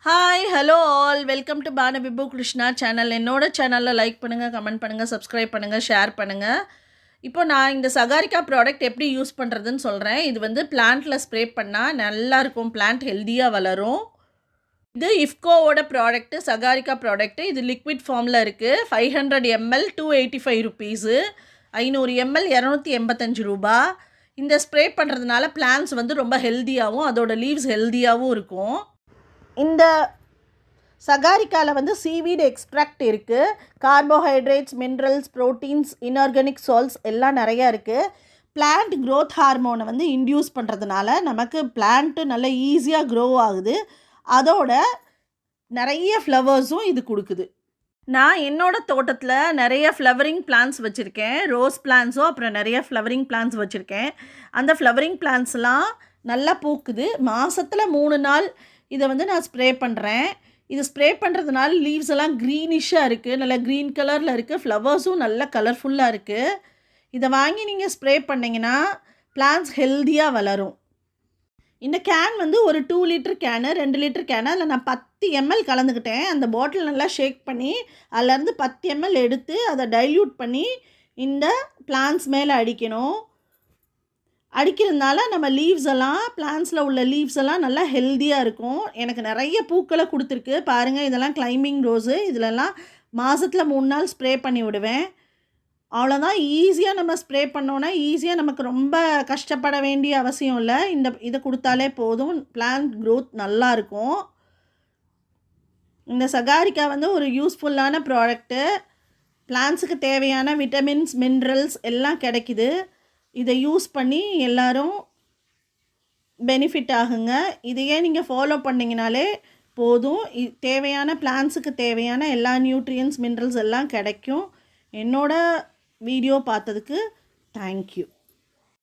Hi hello all welcome to பான Bibhu Krishna channel. என்னோட சேனலில் லைக் பண்ணுங்கள், கமெண்ட் பண்ணுங்கள், சப்ஸ்கிரைப் பண்ணுங்கள், ஷேர் பண்ணுங்கள். இப்போ நான் இந்த சகாரிக்கா ப்ராடக்ட் எப்படி யூஸ் பண்ணுறதுன்னு சொல்கிறேன். இது வந்து பிளான்ட்டில் ஸ்ப்ரே பண்ணால் நல்லாயிருக்கும், பிளான்ட் ஹெல்த்தியாக வளரும். இது இஃப்கோவோட ப்ராடக்ட்டு, சகாரிக்கா ப்ராடக்ட்டு. இது லிக்விட் ஃபார்மில் இருக்குது. 500 ml 285 ருபீஸு, 500 ml 285 ரூபா. இந்த ஸ்ப்ரே பண்ணுறதுனால பிளான்ட்ஸ் வந்து ரொம்ப ஹெல்த்தியாகவும் அதோட லீவ்ஸ் ஹெல்த்தியாகவும் இருக்கும். இந்த சகாரிக்காவில் வந்து சீவீட் எக்ஸ்ட்ராக்ட் இருக்குது. Carbohydrates, minerals, proteins, inorganic salts எல்லாம் நிறையா இருக்குது. பிளான்ட் க்ரோத் ஹார்மோனை வந்து இன்டியூஸ் பண்ணுறதுனால நமக்கு பிளான்ட்டு நல்லா ஈஸியாக க்ரோ ஆகுது. அதோட நிறைய ஃப்ளவர்ஸும் இது கொடுக்குது. நான் என்னோடய தோட்டத்தில் நிறைய ஃப்ளவரிங் பிளான்ட்ஸ் வச்சுருக்கேன். ரோஸ் பிளான்ட்ஸும் அப்புறம் நிறைய ஃப்ளவரிங் பிளான்ட்ஸ் வச்சுருக்கேன். அந்த ஃப்ளவரிங் பிளான்ட்ஸ்லாம் நல்லா பூக்குது. மாதத்தில் 3 நாள் இதை வந்து நான் ஸ்ப்ரே பண்ணுறேன். இது ஸ்ப்ரே பண்ணுறதுனால லீவ்ஸ் எல்லாம் க்ரீனிஷாக இருக்குது, நல்லா க்ரீன் கலரில் இருக்குது. ஃப்ளவர்ஸும் நல்ல கலர்ஃபுல்லாக இருக்குது. இதை வாங்கி நீங்கள் ஸ்ப்ரே பண்ணிங்கன்னா பிளான்ட்ஸ் ஹெல்த்தியாக வளரும். இந்த கேன் வந்து ஒரு 2 லிட்டர் கேனு, 2 லிட்டர் கேனு. அதில் நான் 10 ml கலந்துக்கிட்டேன். அந்த பாட்டில் நல்லா ஷேக் பண்ணி அதுலேருந்து 10 ml எடுத்து அதை டைல்யூட் பண்ணி இந்த பிளான்ட்ஸ் மேலே அடிக்கணும். அடிக்கிறதுனால நம்ம லீவ்ஸ் எல்லாம், பிளான்ட்ஸில் உள்ள லீவ்ஸ் எல்லாம் நல்லா ஹெல்த்தியாக இருக்கும். எனக்கு நிறைய பூக்களை கொடுத்துருக்கு பாருங்கள். இதெல்லாம் கிளைம்பிங் ரோஸு. இதிலெல்லாம் மாதத்தில் 3 நாள் ஸ்ப்ரே பண்ணி விடுவேன். அவ்வளோதான். ஈஸியாக நம்ம ஸ்ப்ரே பண்ணோன்னா ஈஸியாக, நமக்கு ரொம்ப கஷ்டப்பட வேண்டிய அவசியம் இல்லை. இதை கொடுத்தாலே போதும், பிளான்ட் க்ரோத் நல்லாயிருக்கும். இந்த சகாரிக்கா வந்து ஒரு யூஸ்ஃபுல்லான ப்ராடக்ட்டு. பிளான்ட்ஸுக்கு தேவையான விட்டமின்ஸ், மினரல்ஸ் எல்லாம் கிடைக்குது. இதை யூஸ் பண்ணி எல்லோரும் பெனிஃபிட் ஆகுங்க. இதையே நீங்கள் ஃபாலோ பண்ணிங்கனாலே போதும். தேவையான பிளான்ட்ஸுக்கு தேவையான எல்லா நியூட்ரியன்ஸ், மினரல்ஸ் எல்லாம் கிடைக்கும். என்னோட வீடியோ பார்த்ததுக்கு தேங்க்யூ.